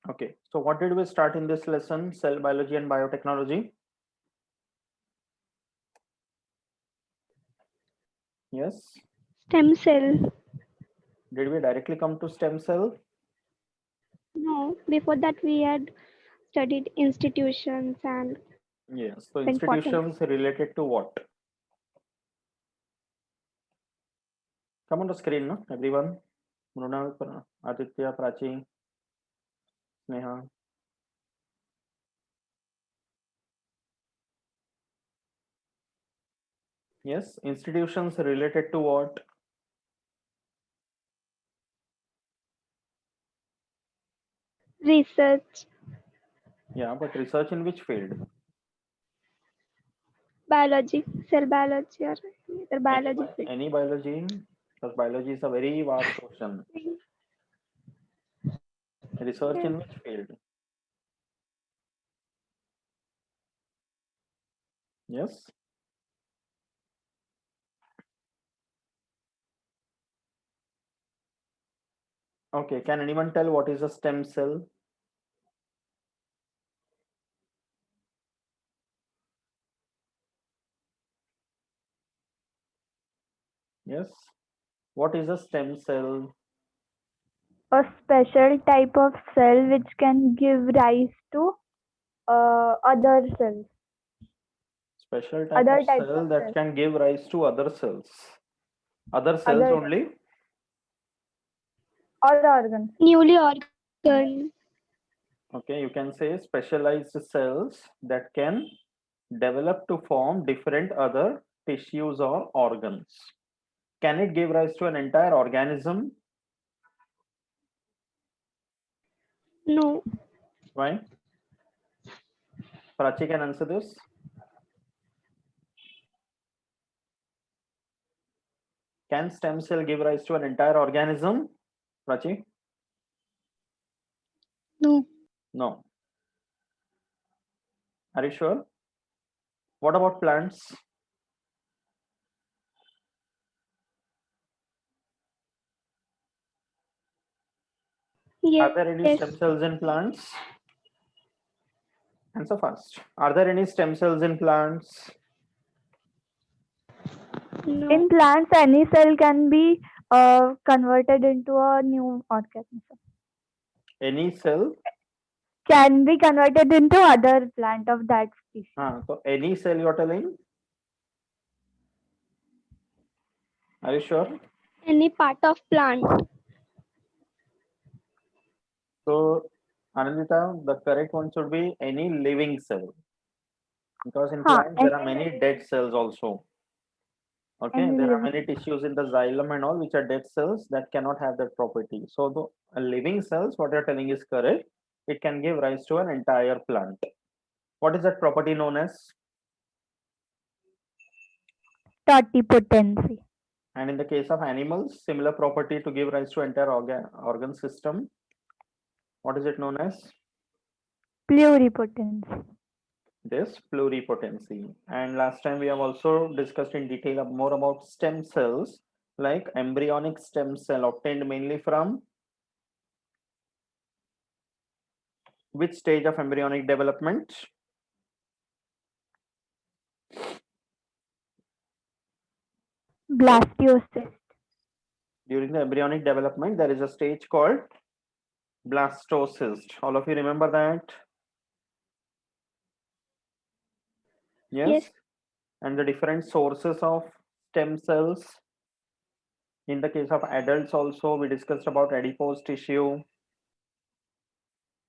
Okay, so what did we start in this lesson? Cell biology and biotechnology. Yes. Stem cell. Did we directly come to stem cell? No, before that we had studied institutions and Yes. So the importance. institutions related to what? Come on the screen, no? Everyone. Mrunal, Aditya, Prachi, Sneha. Yes. Institutions related to what? Research, Yeah, but research in which field? biology, cell biology or either biology field. Any biology? Because biology is a very vast question. Research in Yes. which field? Yes. Okay. Can anyone tell what is a stem cell? Yes. What is a stem cell? A special type of cell which can give rise to other cells, Special type of other types of cell that cells, can give rise to other cells. Other cells other only? or organs. Newly organ. Okay, you can say specialized cells that can develop to form different other tissues or organs. Can it give rise to an entire organism? No, Why? Prachi can answer this. Can stem cell give rise to an entire organism? Prachi? no. No. Are you sure? What about plants? Are Yes, there any stem cells in plants? Answer fast. Are there any stem cells in plants? no. In plants, any cell can be converted into a new organism. Any cell? Can be converted into other plant of that species. So any cell you're telling? Are you sure? Any part of plant. So, Anandita, the correct one should be any living cell because in Huh, plants there are any many dead cells also. Okay, any there are living. many tissues in the xylem and all which are dead cells that cannot have that property. So, the living cells, what you're telling is correct. It can give rise to an entire plant. What is that property known as? Totipotency. And in the case of animals, similar property to give rise to entire organ system. What is it known as? Pluripotency. This pluripotency. And last time we have also discussed in detail more about stem cells, like embryonic stem cell obtained mainly from which stage of embryonic development? Yes. Blastocyst. During the embryonic development, there is a stage called blastocyst. All of you remember that? Yes, Yes. And the different sources of stem cells. In the case of adults, also, we discussed about adipose tissue.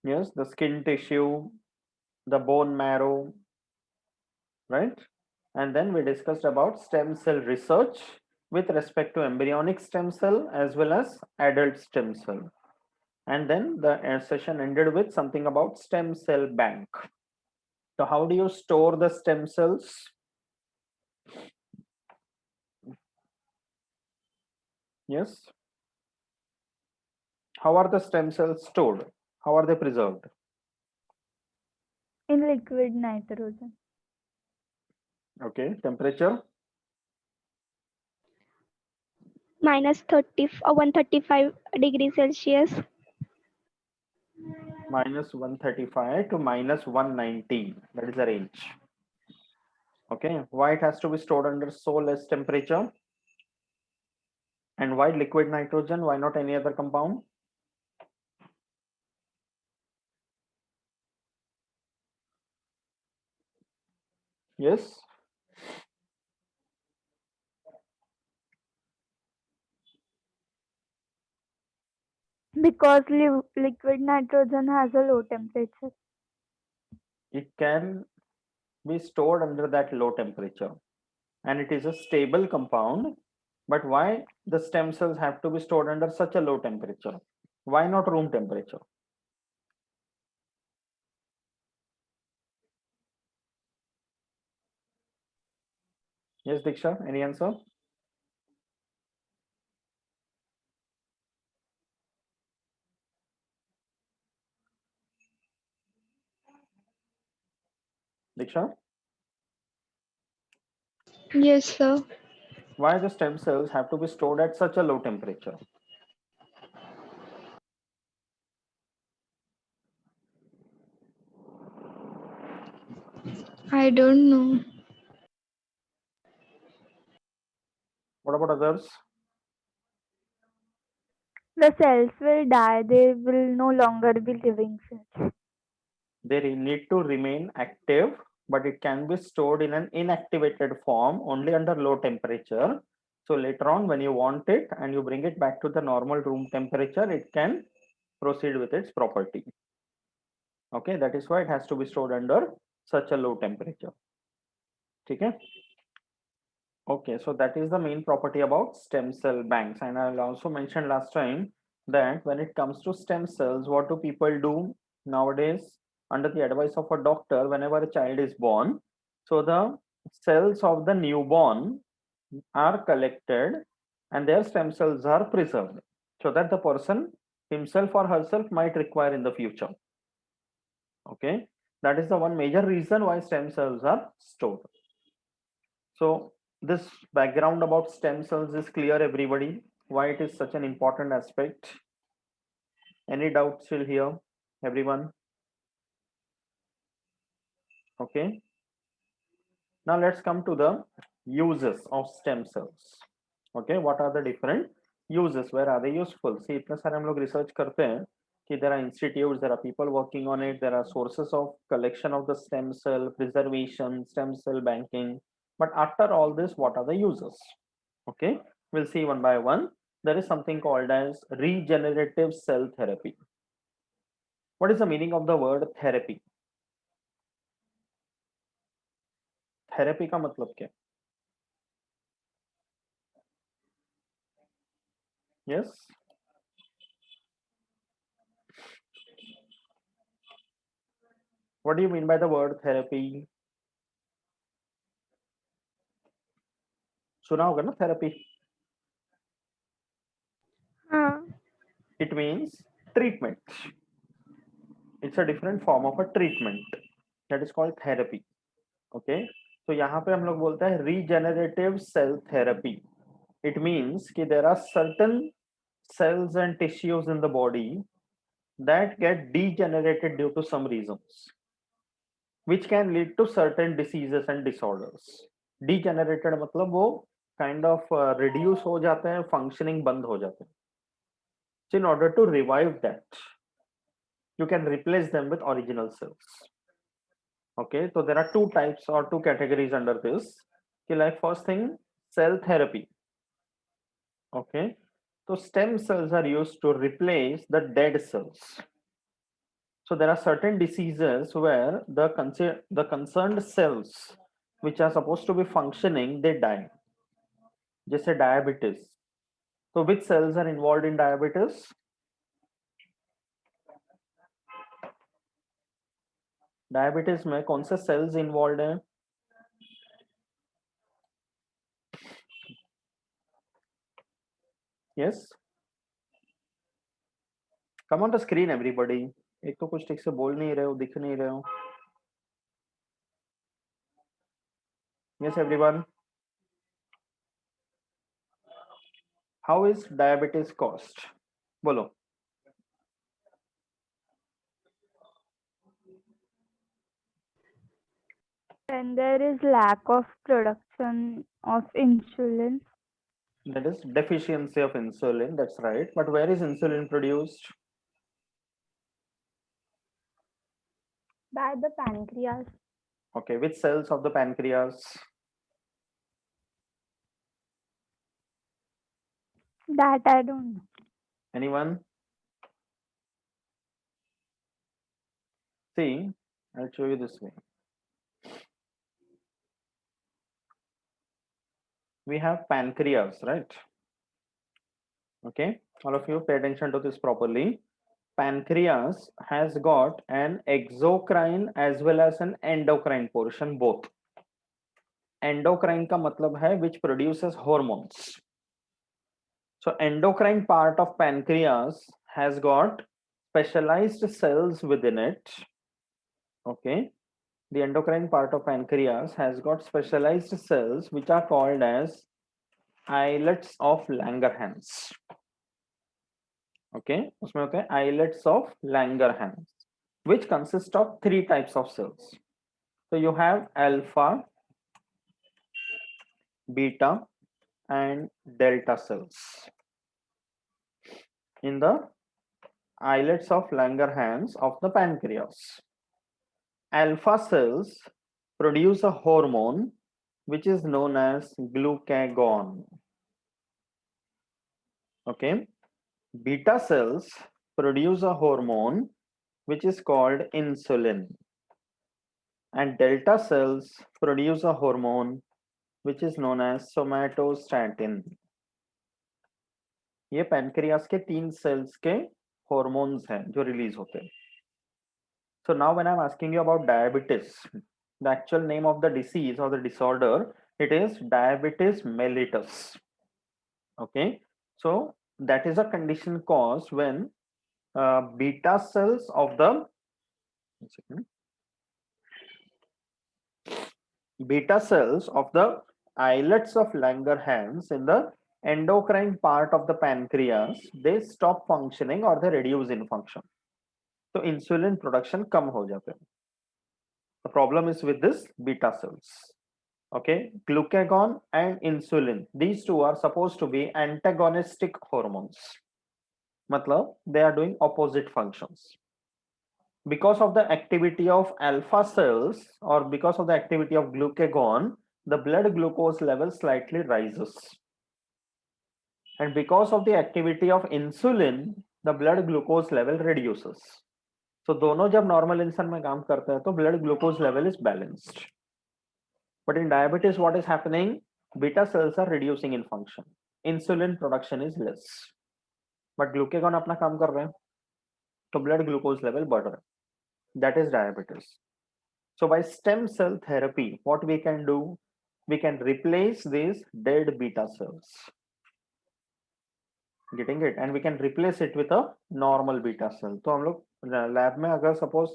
Yes, the skin tissue, the bone marrow, right? And then we discussed about stem cell research with respect to embryonic stem cell as well as adult stem cell. And then the session ended with something about stem cell bank. So how do you store the stem cells? Yes. How are the stem cells stored? How are they preserved? In liquid nitrogen. Okay. Temperature? minus 30 or 135 degrees Celsius. minus 135 to minus 190. That is the range. Okay, why it has to be stored under so less temperature? And why liquid nitrogen? Why not any other compound? Yes. Because liquid nitrogen has a low temperature. It can be stored under that low temperature and it is a stable compound. But why the stem cells have to be stored under such a low temperature? Why not room temperature? Yes, Diksha, any answer? Diksha, Yes, sir. why the stem cells have to be stored at such a low temperature? I don't know. What about others? The cells will die. They will no longer be living cells. They need to remain active, but it can be stored in an inactivated form only under low temperature. So later on, when you want it and you bring it back to the normal room temperature, it can proceed with its property. Okay, that is why it has to be stored under such a low temperature. Okay. Okay, so that is the main property about stem cell banks. And I'll also mention last time that when it comes to stem cells, what do people do nowadays under the advice of a doctor whenever a child is born? So the cells of the newborn are collected and their stem cells are preserved so that the person himself or herself might require in the future. Okay, that is the one major reason why stem cells are stored. So this background about stem cells is clear, everybody, why it is such an important aspect. Any doubts still here, everyone? Okay, now let's come to the uses of stem cells. Okay, what are the different uses, where are they useful? See, इतने सारे हम लोग research करते हैं कि there are institutes, there are people working on it, there are sources of collection of the stem cell, preservation, stem cell banking. But after all this, what are the uses? Okay, we'll see one by one. There is something called as regenerative cell therapy. What is the meaning of the word therapy? Therapy का मतलब क्या? Yes. What do you mean by the word therapy? सुना होगा ना therapy? It means treatment. It's a different form of a treatment that is called therapy. Okay, so यहाँ पे हम लोग बोलते हैं regenerative cell therapy. It means कि there are certain cells and tissues in the body that get degenerated due to some reasons, which can lead to certain diseases and disorders. Degenerated मतलब वो kind of reduce हो जाते हैं, functioning बंद हो जाते हैं. So in order to revive that, you can replace them with original cells. Okay, so there are two types or two categories under this. Okay, like first thing, cell therapy. Okay, so stem cells are used to replace the dead cells. So there are certain diseases where the concerned cells which are supposed to be functioning, they die. जैसे diabetes. So which cells are involved in diabetes? Diabetes में कौन से cells involved हैं? Yes. Come on the screen, everybody. एक तो कुछ ठीक से बोल नहीं रहे हो, दिख नहीं रहे हो. Yes, everyone. How is diabetes caused? बोलो. When there is lack of production of insulin That is deficiency of insulin. That's right. But where is insulin produced? by the pancreas. Okay, which cells of the pancreas? That I don't know. Anyone? See, I'll show you this way. We have pancreas, right? Okay, all of you pay attention to this properly. Pancreas has got an exocrine as well as an endocrine portion, both. Endocrine का मतलब है which produces hormones. So endocrine part of pancreas has got specialized cells within it. Okay, the endocrine part of pancreas has got specialized cells which are called as islets of Langerhans. Okay, उसमें होते हैं islets of Langerhans, which consist of 3 types of cells. So you have alpha, beta, and delta cells in the islets of Langerhans of the pancreas. Alpha cells produce a hormone which is known as glucagon. Okay, beta cells produce a hormone which is called insulin, and delta cells produce a hormone which is known as somatostatin. ये pancreas के 3 sales के hormones हैं जो release होते हैं. So now when I'm asking you about diabetes, the actual name of the disease or the disorder, it is diabetes mellitus. Okay, so that is a condition caused when beta cells of the beta cells of the islets of Langerhans in the endocrine part of the pancreas, they stop functioning or they reduce in function. So insulin production कम हो जाते हैं. The problem is with this beta cells. Okay, glucagon and insulin, these two are supposed to be antagonistic hormones. Matlab, they are doing opposite functions. Because of the activity of alpha cells or because of the activity of glucagon, the blood glucose level slightly rises. And because of the activity of insulin, the blood glucose level reduces. So दोनों जब normal इंसान में काम करते हैं तो blood glucose level is balanced. But in diabetes, what is happening? Beta cells are reducing in function. Insulin production is less. But glucagon अपना काम कर रहे हैं तो blood glucose level बढ़ रहा है. That is diabetes. So by stem cell therapy, what we can do? We can replace these dead beta cells. Getting it? And we can replace it with a normal beta cell. तो हम लोग lab में अगर suppose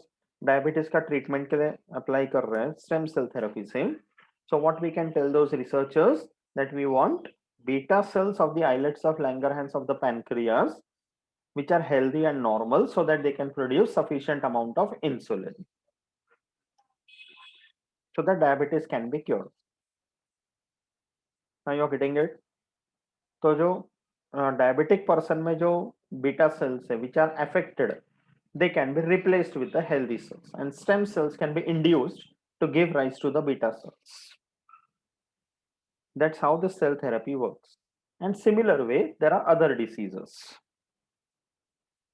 diabetes का treatment के लिए apply कर रहे हैं स्टेम सेल थेरेपी से, so what we can tell those researchers that we want beta cells of the islets of Langerhans of the pancreas which are healthy and normal so that they can produce sufficient amount of insulin so that diabetes can be cured. Now you're getting it? तो जो diabetic person में जो beta cells है which are affected, they can be replaced with the healthy cells and stem cells can be induced to give rise to the beta cells. That's how the cell therapy works. And similar way, there are other diseases.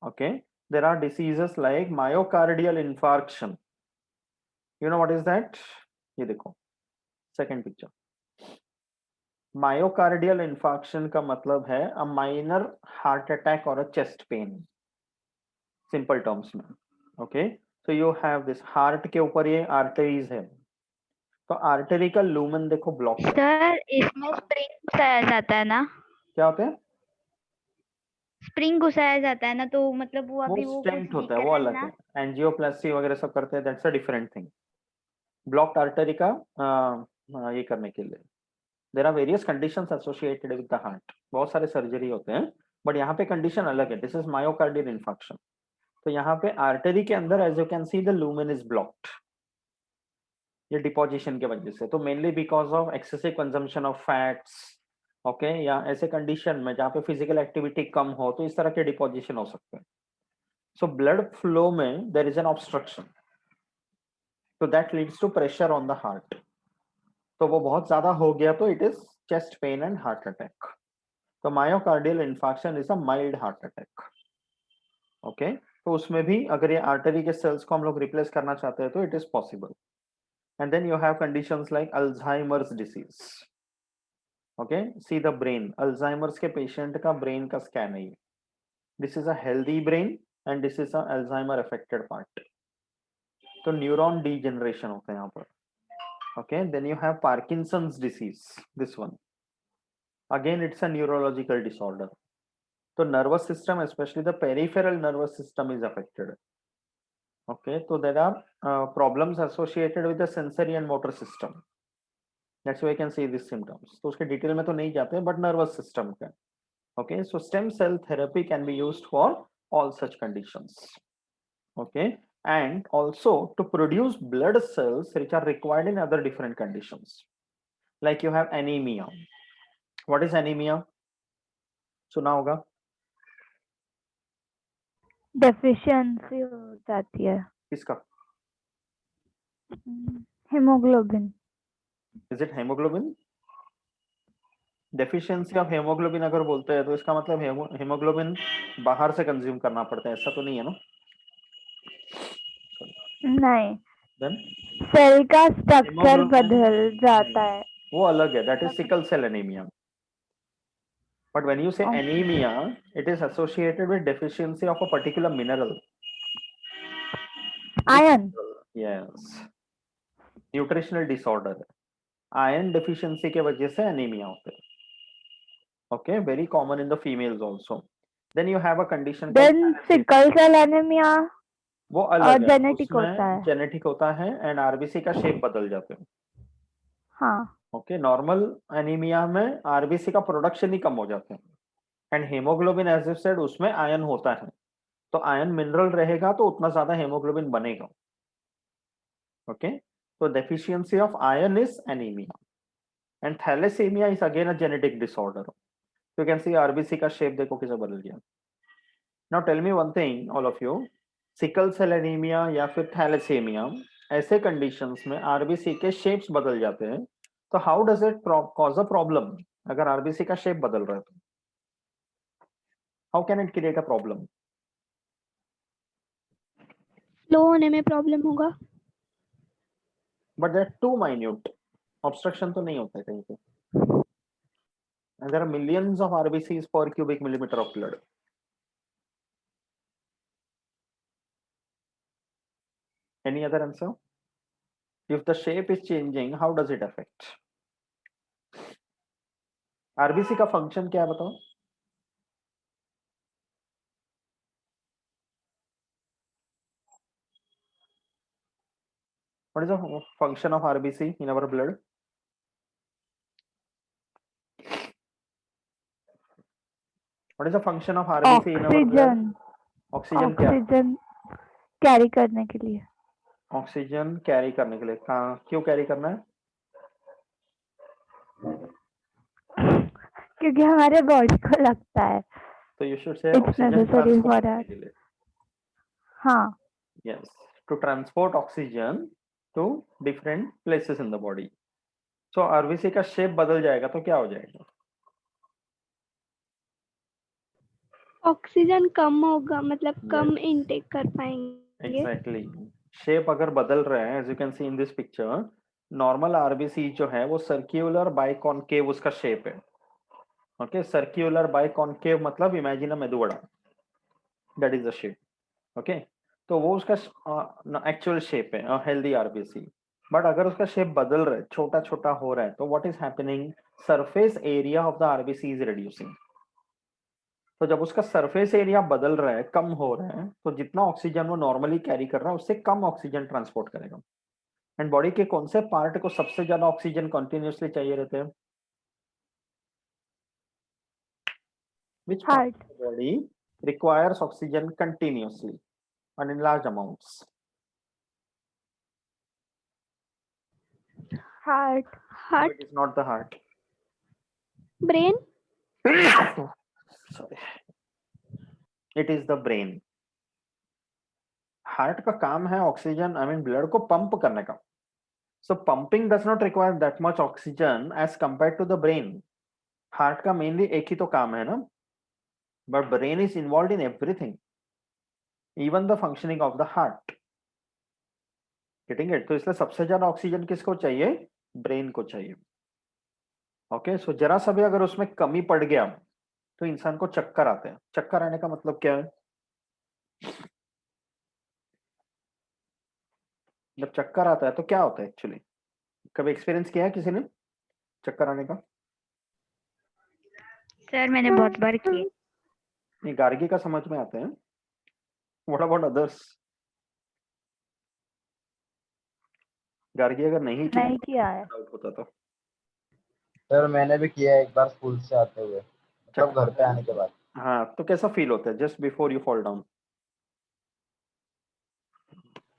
Okay, there are diseases like myocardial infarction. You know what is that? ये देखो, second picture. Myocardial infarction का मतलब है a minor heart attack or a chest pain. Simple terms में. Okay, so you have this heart के ऊपर ये arteries है. तो artery का lumen देखो block है. सर इसमें स्प्रिंग घुसाया जाता है ना, क्या होते हैं? स्प्रिंग घुसाया जाता है ना, तो मतलब वो अभी वो स्टेंट कुछ होता है, दिख वो रहा है अलग ना. है. एंजियोप्लास्टी वगैरह सब करते हैं, that's a different thing. Blocked artery का ये करने के लिए there are various conditions associated with the heart. बहुत सारे सर्जरी होते हैं बट यहाँ पे कंडीशन अलग है. This is myocardial infection. तो यहाँ पे आर्टरी के अंदर as you can see the lumen is blocked, ये डिपोजिशन के वजह से। तो mainly because of excessive consumption of fats, okay, या ऐसे कंडीशन में जहाँ पे फिजिकल एक्टिविटी कम हो तो इस तरह के डिपोजिशन हो सकते हैं। सो ब्लड फ्लो में देयर इज एन ऑब्स्ट्रक्शन, तो that leads to pressure on the heart. तो वो बहुत ज्यादा हो गया तो it is chest pain and heart attack. तो myocardial infarction is a mild heart attack, okay. तो उसमें भी अगर ये आर्टरी के सेल्स को हम लोग रिप्लेस करना चाहते हैं तो it is possible. And then you have conditions like Alzheimer's disease, okay. See the brain, Alzheimer's के पेशेंट का ब्रेन का स्कैन है ये। This is a healthy brain and this is a Alzheimer affected part. तो neuron degeneration होता है यहाँ पर, okay. Then you have Parkinson's disease, this one again it's a neurological disorder. तो nervous system, especially the peripheral nervous system is affected, okay. So there are problems associated with the sensory and motor system, that's why you can see these symptoms. तो उसके detail में तो नहीं जाते but nervous system का, okay. So stem cell therapy can be used for all such conditions, okay, and also to produce blood cells which are required in other different conditions, like you have anemia. What is anemia? सुना होगा। Deficiency हो जाती है किसका? Haemoglobin. Is it haemoglobin? Deficiency of haemoglobin अगर बोलते हैं तो इसका मतलब हेमोग्लोबिन बाहर से कंज्यूम करना पड़ता है, ऐसा तो नहीं है ना? नहीं, देन सेल का स्ट्रक्चर हेमोग्लोबिन बदल जाता है। वो अलग है, that is sickle cell anaemia. But when you say anaemia it is associated with deficiency of a particular mineral, iron. Yes, nutritional disorder, iron deficiency के वजह से एनीमिया होता है, okay. Very common in the females also. Then you have a condition then sickle cell anaemia वो अलग है, genetic होता उसमें है। जेनेटिक होता है एंड आरबीसी का शेप बदल जाते हैं, हाँ, ओके। नॉर्मल एनीमिया में आरबीसी का प्रोडक्शन ही कम हो जाते हैं and haemoglobin as you said उसमें आयन होता है, तो आयन मिनरल रहेगा तो उतना ज्यादा हेमोग्लोबिन बनेगा, ओके। तो deficiency of iron is anaemia and thalassaemia is again a genetic disorder. You can see RBC का शेप देखो कैसे बदल गया। Now tell me one thing all of you, sickle cell anaemia या फिर थैलेसीमिया ऐसे कंडीशंस में आरबीसी के शेप्स बदल जाते हैं, तो how does it cause a problem? अगर आरबीसी का शेप बदल रहा है तो how can it create a problem? Flow होने में प्रॉब्लम होगा। But that too minute, obstruction तो नहीं होता है कहीं पे, and there are millions of RBCs per cubic millimeter of blood. Any other answer? If the shape is changing, how does it affect? RBC का function क्या है बताओ? What is the function of RBC in our blood? What is the function of RBC in our blood? Oxygen क्या? Oxygen carry करने के लिए। Oxygen carry करने के लिए। क्यों कैरी करना है? क्योंकि हमारे बॉडी को लगता है। तो you should say it's oxygen necessary transport for करने अस। के लिए। हाँ, Yes, to transport oxygen to different places in the body. So RBC का शेप बदल जाएगा तो क्या हो जाएगा? ऑक्सीजन कम होगा, मतलब कम इनटेक कर पाएंगे। एग्जैक्टली, शेप अगर बदल रहा है, as you can see in this picture, normal RBC जो है वो सर्क्यूलर बाइकॉनकेव उसका शेप है, ओके। सर्क्यूलर बाइकॉनकेव मतलब imagine a medu vada, that is the shape, okay. तो वो उसका एक्चुअल शेप है हेल्दी आरबीसी। बट अगर उसका शेप बदल रहा है, छोटा छोटा हो रहा है, तो what is happening? Surface area of the RBC is reducing. तो जब उसका सरफेस एरिया बदल रहा है, कम हो रहा है, तो जितना ऑक्सीजन वो नॉर्मली कैरी कर रहा है उससे कम ऑक्सीजन ट्रांसपोर्ट करेगा। एंड बॉडी के कौन से पार्ट को सबसे ज्यादा ऑक्सीजन कंटिन्यूअसली चाहिए रहते हैं? Which part heart. of the body requires oxygen continuously? and in large amounts? Heart. No, Heart, it is not the heart. brain, Sorry, it is the brain. Heart का काम है oxygen I mean blood को pump करने का. So pumping does not require that much oxygen as compared to the brain. Heart का mainly एक ही तो काम है ना, but brain is involved in everything, even the functioning of the heart. Getting it? तो इसलिए सबसे ज्यादा ऑक्सीजन किसको चाहिए? ब्रेन को चाहिए. ओके, सो जरा सा भी अगर उसमें कमी पड़ गया तो इंसान को चक्कर आते हैं. चक्कर आने का मतलब क्या है? जब चक्कर आता है तो क्या होता है एक्चुअली? कभी एक्सपीरियंस किया है किसी ने चक्कर आने का? सर मैंने बहुत बार किए. ये गार्गी का समझ में आता है. What about others? गार्गी अगर नहीं किया नहीं किया है. डाउट होता तो. सर मैंने भी किया है एक बार स्कूल से आते हुए, मतलब चक्कर घर पे आने के बाद. हाँ, तो कैसा फील होता है just before you fall down?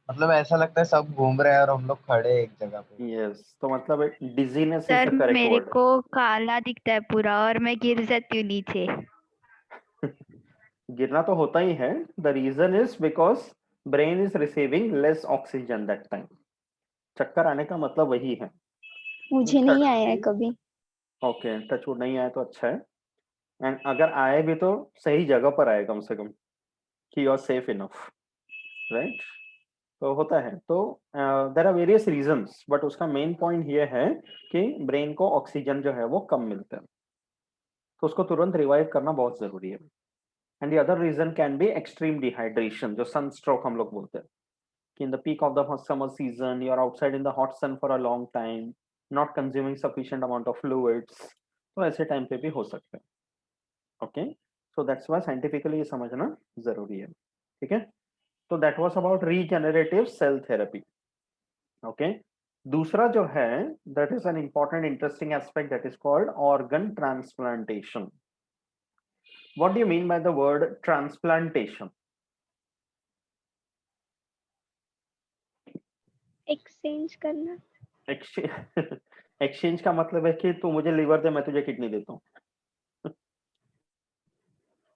मतलब ऐसा लगता है सब घूम रहे हैं और हम लोग खड़े हैं एक जगह पे. यस, तो मतलब dizziness is sir the correct मेरे वर्ड. को काला दिखता है पूरा और मैं गिर जाती हूँ नीचे. गिरना तो होता ही है. The reason is because brain is receiving less oxygen that time. चक्कर आने का मतलब वही है. मुझे नहीं आया है कभी. ओके, टचवुड नहीं आया तो अच्छा है. एंड अगर आए भी तो सही जगह पर आए कम से कम, कि you are safe enough, right? तो होता है. तो there are various reasons, but उसका मेन पॉइंट ये है कि ब्रेन को ऑक्सीजन जो है वो कम मिलता है, तो उसको तुरंत रिवाइव करना बहुत जरूरी है. And the other reason can be extreme dehydration, जो सन स्ट्रोक हम लोग बोलते हैं, कि in the peak of the summer season you are outside in the hot sun for a long time, not consuming sufficient amount of fluids, तो ऐसे time पे भी हो सकते हैं. Okay, so that's why scientifically ये समझना जरूरी है. ठीक है, तो that was about regenerative cell therapy. Okay, दूसरा जो है that is an important interesting aspect, that is called organ transplantation. What do you mean by the word transplantation? Exchange करना. एक्सचेंज का मतलब है कि तू मुझे लीवर दे, मैं तुझे किडनी देता हूँ.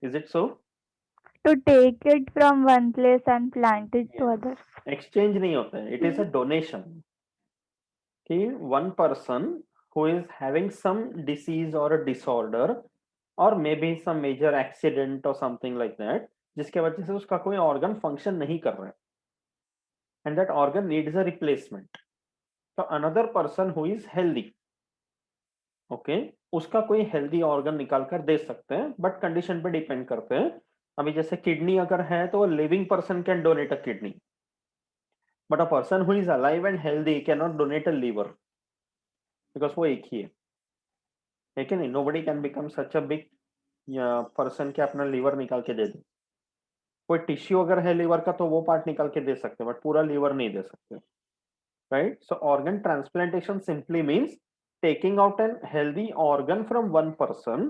Is it so? To take it from one place and plant it to Yes. other. Exchange नहीं होता है, इट इज अ डोनेशन. कि one person who is having some disease और डिसऑर्डर और may be some major accident और something like that, जिसके वजह से उसका कोई ऑर्गन फंक्शन नहीं कर रहा है, and that organ needs a replacement. तो another person who is healthy, okay, उसका कोई हेल्दी ऑर्गन निकाल कर दे सकते हैं, बट कंडीशन पे डिपेंड करते हैं. अभी जैसे किडनी अगर है तो living person can donate a kidney, but a person who is alive and healthy can not donate a liver, because वो एक ही है कि नहीं? Nobody can become such a big person के अपना लीवर निकाल के दे दे. कोई टिश्यू अगर है लीवर का तो वो पार्ट निकाल के दे सकते हैं, बट पूरा लीवर नहीं दे सकते, right? So organ transplantation simply means taking out an healthy organ from one person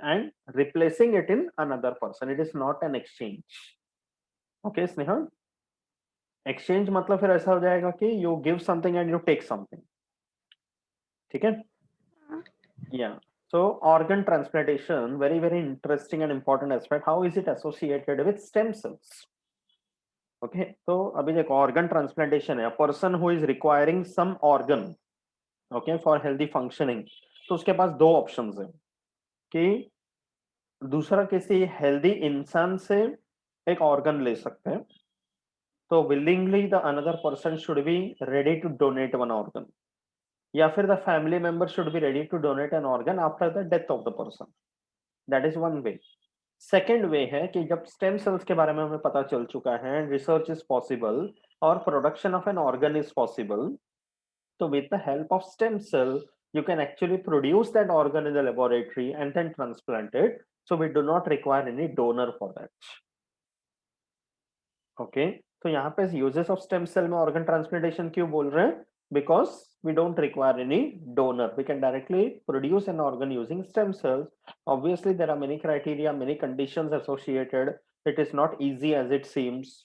and replacing it in another person. It is not an exchange. Okay, Sneha? exchange मतलब फिर ऐसा हो जाएगा कि you give something and you take something. ठीक है? Yeah. So organ transplantation, very very interesting and important aspect. How is it associated with stem cells? Okay, तो अभी देखो organ transplantation है, a person who is requiring some organ, okay, for healthy functioning, तो उसके पास दो options हैं कि दूसरा किसी हेल्दी इंसान से एक ऑर्गन ले सकते हैं, तो willingly the another person should be ready to donate one organ, या फिर the family member should be ready to donate an organ after the death of the person. That is one way. Second way है कि जब stem cells के बारे में हमें पता चल चुका है, रिसर्च इज पॉसिबल और production of an organ is possible, तो with the help of stem cell you can actually produce that organ in the laboratory and then transplant it, so we do not require any donor for that. Okay, तो यहाँ पे uses of stem cell में organ transplantation क्यों बोल रहे हैं? Because we don't require any donor, we can directly produce an organ using stem cells. Obviously there are many criteria, many conditions associated, it is not easy as it seems,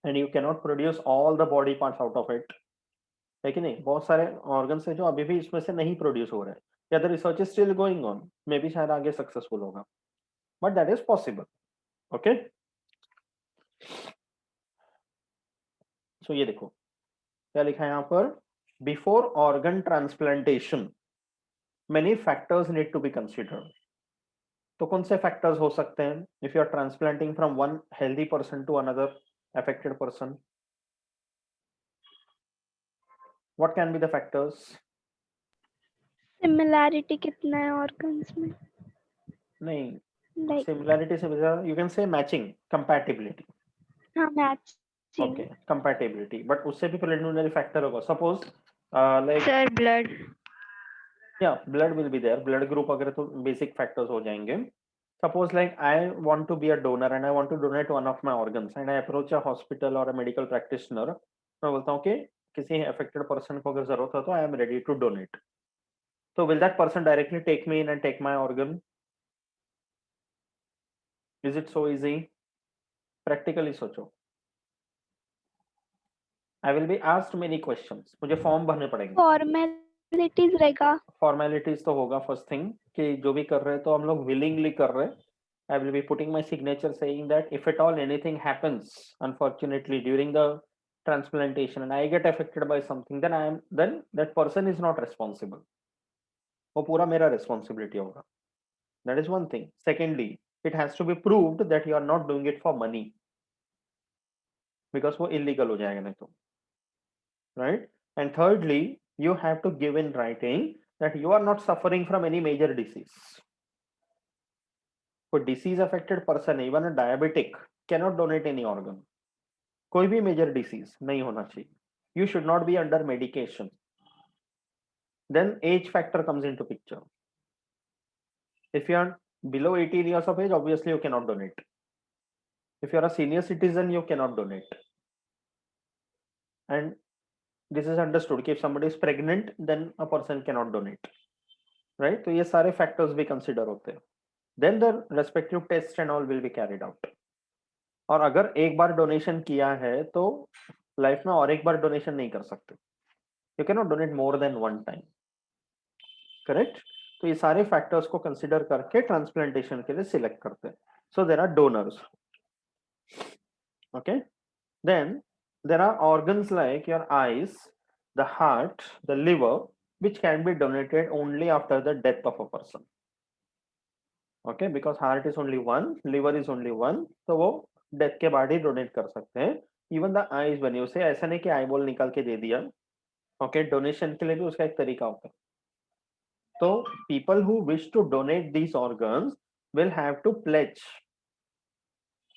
and you cannot produce all the body parts out of it, है कि नहीं? बहुत सारे organs है जो अभी भी इसमें से नहीं प्रोड्यूस हो रहे हैं, या the research is still going on, maybe शायद आगे सक्सेसफुल होगा, but that is possible. Okay, so ये देखो क्या लिखा है यहाँ पर, before organ transplantation many factors need to be considered. तो कौन से फैक्टर्स हो सकते हैं if you are transplanting from one healthy person to another affected person? What can be the factors? Similarity कितना है ऑर्गन्स में, नहीं, लाइक सिमिलैरिटी से you can say matching, compatibility. हाँ मैच। ओके, कंपैटिबिलिटी, बट उससे भी प्रिलिमिनरी फैक्टर होगा। Suppose like sir blood, या blood will be there, blood group अगर, तो बेसिक फैक्टर्स हो जाएंगे। Suppose like I want to be a donor and I want to donate one of my organs and I approach a hospital और a medical practitioner, मैं बोलता हूँ कि किसी अफेक्टेड पर्सन को अगर जरूरत है तो I am ready to donate, तो will that person directly take me in and take my organ? Is it so easy? Practically सोचो, I will be asked many questions, मुझे फॉर्म भरने पड़ेंगे। फॉर्मेलिटीज रहेगा। फॉर्मेलिटीज तो होगा फर्स्ट थिंग, कि जो भी कर रहे हैं तो हम लोग विलिंगली कर रहे हैं। I will be putting my signature saying that if at all anything happens unfortunately during the transplantation and I get affected by something, then that person is not responsible, वो पूरा मेरा responsibility होगा। That is one thing. Secondly, it has to be proved that you are not doing it for money, because वो illegal हो जाएगा नहीं तो, right? And thirdly, you have to give in writing that you are not suffering from any major disease. कोई disease affected person, even a diabetic, cannot donate any organ. कोई भी major disease नहीं होना चाहिए, you should not be under medication. Then age factor comes into picture. If you are below 18 years of age, obviously you cannot donate. If you are a senior citizen, you cannot donate. And this is understood कि if somebody is pregnant, then a person cannot donate, right? तो ये सारे factors भी consider होते हैं। Then the respective tests and all will be carried out. और अगर एक बार डोनेशन किया है तो लाइफ में और एक बार डोनेशन नहीं कर सकते, you can not donate more than one time, correct? तो ये सारे फैक्टर्स को कंसिडर करके ट्रांसप्लांटेशन के लिए सिलेक्ट करते हैं। So there are donors, okay? Then there are organs like your eyes, the heart, the liver, which can be donated only after the death of a person. Okay, because heart is only one, liver is only one, तो वो death के बाद ही donate कर सकते हैं। Even the eyes बनी, उसे ऐसा नहीं कि आई बॉल निकाल के दे दिया। ओके, डोनेशन के लिए भी उसका एक तरीका होता है। तो people who wish to donate these organs will have to pledge,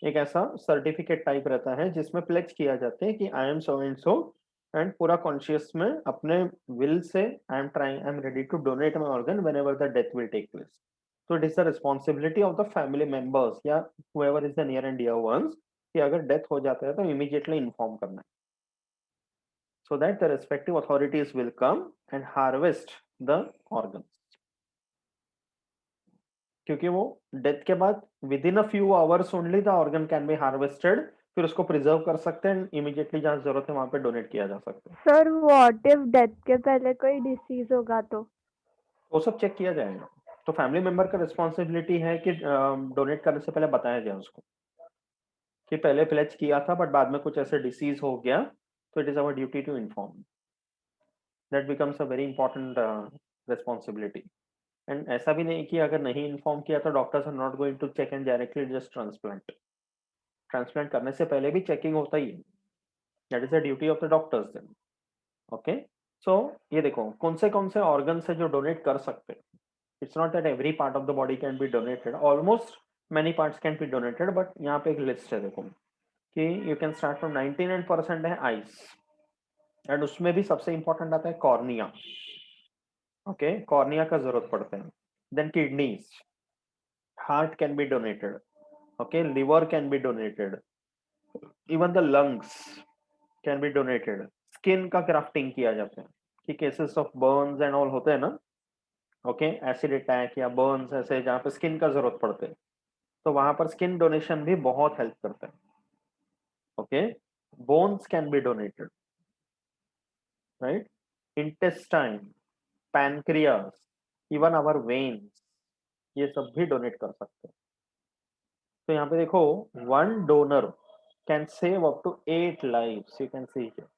एक ऐसा सर्टिफिकेट टाइप रहता है जिसमें प्लेज किया जाता है कि I am so and so, and पूरा कॉन्शियस में अपने विल से I am ready to donate my organ whenever the death will take place. So it is the responsibility of the family members या whoever is the near and dear ones कि अगर death हो जाता है तो immediately inform करना है, so that the respective authorities will come and harvest the organs. क्योंकि वो डेथ के बाद within a few hours only the organ can be harvested, फिर उसको प्रिजर्व कर सकते हैं, इमीडिएटली जहाँ जरूरत है वहां पे डोनेट किया जा सकता है। सर व्हाट इफ डेथ के पहले कोई डिसीज होगा तो? वो सब चेक किया जाएगा। तो फैमिली मेंबर का रिस्पॉन्सिबिलिटी है कि डोनेट करने से पहले बताया जाए उसको कि पहले प्लेज किया था बट बाद में कुछ ऐसे डिसीज हो गया, तो it is our duty to inform. That becomes a very important responsibility. And ऐसा भी नहीं कि अगर नहीं इन्फॉर्म किया तो doctors are not going to check and directly just transplant. Transplant करने से पहले भी चेकिंग होता ही है, that is the duty of the doctors then. Okay, so ये देखो कौन से ऑर्गन्स है जो डोनेट कर सकते हैं। It's not that every part of the body can be donated, almost many parts can be donated, but यहाँ पे एक लिस्ट है देखो कि you can start from 99% है आइस, एंड उसमें भी सबसे इंपॉर्टेंट आता है कॉर्निया। ओके, कॉर्निया का जरूरत पड़ता है। Then kidneys, heart can be donated, okay, liver can be donated, even the lungs can be donated. Skin का क्राफ्टिंग किया जाता है कि cases of burns and all होते हैं ना, ओके, एसिड अटैक या बर्न्स ऐसे जहाँ पे स्किन का जरूरत पड़ते हैं, तो वहां पर स्किन डोनेशन भी बहुत हेल्प करता है। Okay, bones can be donated, right? Intestine, pancreas, even our veins, ये सब भी डोनेट कर सकते हैं. तो यहाँ पे देखो, one donor can save up to 8 lives, you can see here.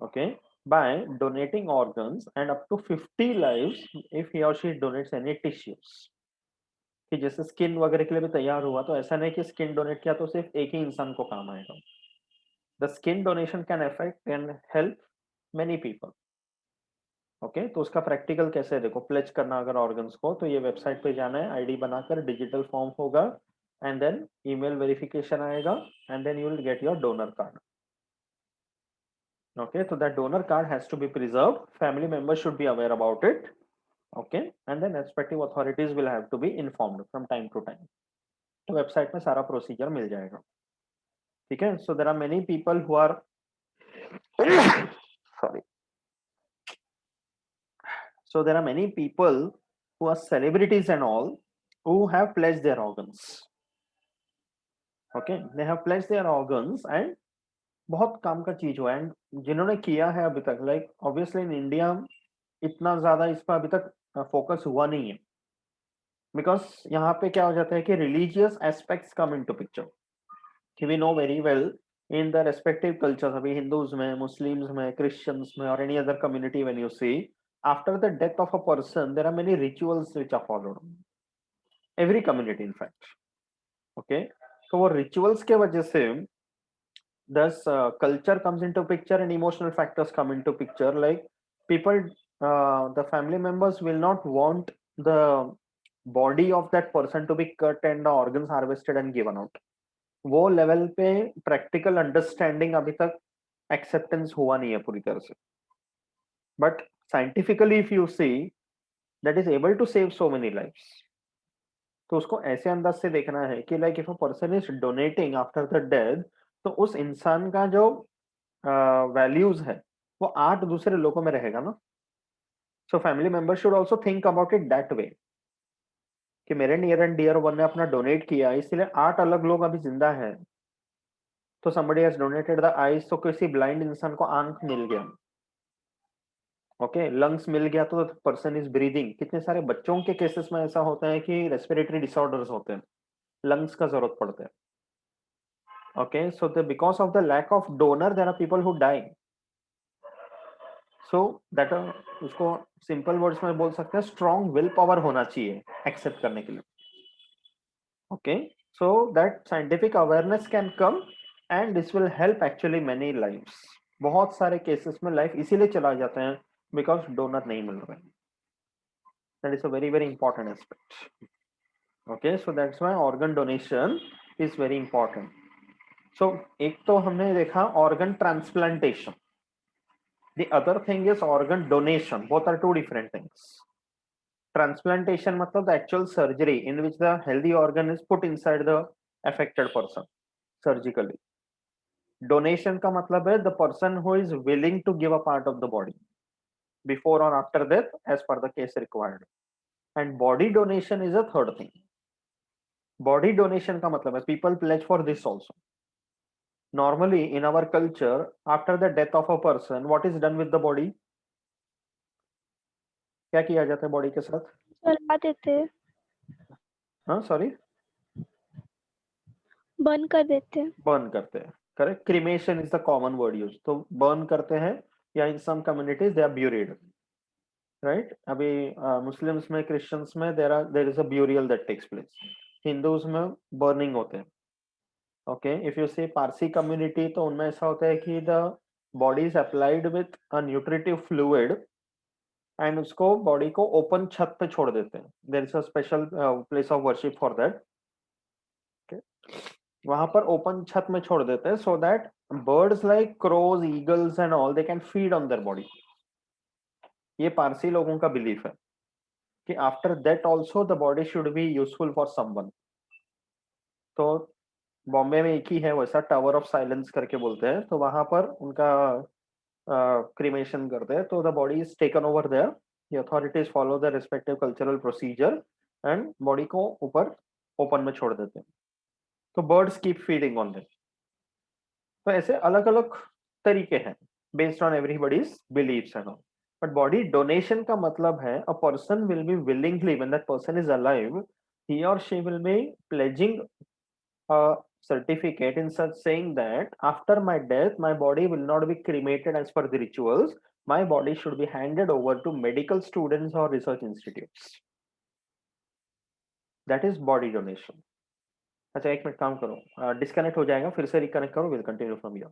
Okay, by donating organs, and up to 50 lives if he or she donates any tissues. कि जैसे स्किन वगैरह के लिए भी तैयार हुआ, तो ऐसा नहीं कि स्किन डोनेट किया तो सिर्फ एक ही इंसान को काम आएगा. The skin donation can affect can help many people. Okay, तो उसका प्रैक्टिकल कैसे है देखो. प्लेज करना अगर ऑर्गन्स को, तो ये वेबसाइट पे जाना है, आईडी बनाकर डिजिटल फॉर्म होगा, एंड देन ईमेल वेरिफिकेशन आएगा, and then you will get your donor card. Okay, so that donor card has to be preserved. Family members should be aware about it. Okay, and then respective authorities will have to be informed from time to time. तो website में सारा procedure मिल जाएगा. ठीक है. So there are many people who are sorry. So there are many people who are celebrities and all who have pledged their organs. Okay, they have pledged their organs and बहुत काम का चीज हुआ. And जिन्होंने किया है अभी तक, लाइक ऑब्वियसली इन इंडिया इतना ज्यादा इस पर अभी तक फोकस हुआ नहीं है, बिकॉज यहाँ पे क्या हो जाता है कि religious aspects come into picture. कि we know very well in the respective cultures, अभी हिंदूज में, मुस्लिम्स में, क्रिश्चियंस में, और any other community, when you see after the death of a person there are many rituals which are followed. Every community in fact. Okay, तो वो rituals के वजह से thus culture comes into picture and emotional factors come into picture. Like people, the family members will not want the body of that person to be cut and the organs harvested and given out. वो level पे practical understanding अभी तक acceptance हुआ नहीं है पूरी तरह से. But scientifically if you see, that is able to save so many lives. तो उसको ऐसे अंदाज से देखना है कि like if a person is donating after the death, तो उस इंसान का जो वैल्यूज है वो 8 दूसरे लोगों में रहेगा ना. So family member should also think about it that way कि मेरे नियर एंड डियर वन ने अपना डोनेट किया, इसलिए 8 अलग लोग अभी जिंदा हैं. तो somebody has donated the eyes, तो किसी ब्लाइंड इंसान को आंख मिल गया. ओके, लंग्स मिल गया तो पर्सन इज ब्रीदिंग. कितने सारे बच्चों के केसेस में ऐसा होता है कि रेस्पिरेटरी डिसऑर्डर्स होते हैं, लंग्स का जरूरत पड़ता है. Okay, so because of the lack of donor, there are people who die. So that उसको simple words में बोल सकते हैं, strong will power होना चाहिए accept करने के लिए. Okay, so that scientific awareness can come and this will help actually many lives. बहुत सारे cases में life इसीलिए चला जाते हैं because donor नहीं मिल रहे. That is a very very important aspect. Okay, so that's why organ donation is very important. So एक तो हमने देखा organ transplantation. The other thing is organ donation. Both are two different things. Transplantation मतलब the actual surgery in which the healthy organ is put inside the affected person surgically. Donation का मतलब है the person who is willing to give a part of the body before or after death as per the case required. And body donation is a third thing. Body donation का मतलब है people pledge for this also. Normally in our culture, after the death of a person, what is done with the body? क्या किया जाता है body के साथ? जला देते हैं, हाँ सॉरी, बर्न कर देते हैं. बर्न करते हैं. Correct, cremation is the common word use. तो बर्न करते हैं, या in some communities they are buried. Right, अभी मुस्लिम्स में, क्रिश्चियंस में there is a burial that takes place. Hindus में बर्निंग होते हैं. Okay, if you see Parsi community, तो उनमें ऐसा होता है कि the body is applied with a nutritive fluid and उसको बॉडी को ओपन छत पे छोड़ देते हैं. There is a special place of worship for that. वहां पर ओपन छत में छोड़ देते हैं so that birds like crows, eagles and all they can feed on their body. ये पारसी लोगों का बिलीफ है कि after that also the body should be useful for someone. तो बॉम्बे में एक ही है वैसा, टावर ऑफ साइलेंस करके बोलते हैं, तो वहां पर उनका क्रीमेशन करते हैं. तो the body is taken over there, the authorities follow the respective cultural procedure and body को ऊपर ओपन में छोड़ देते हैं. तो birds keep feeding on them. तो ऐसे अलग अलग तरीके हैं based on everybody's beliefs and all. But body donation का मतलब है a person will be willingly when that person is alive, he or she will be pledging a certificate in such saying that after my death my body will not be cremated as per the rituals, my body should be handed over to medical students or research institutes. That is body donation. अच्छा एक minute काम करो, disconnect हो जाएगा, फिर से reconnect करो, will continue from here.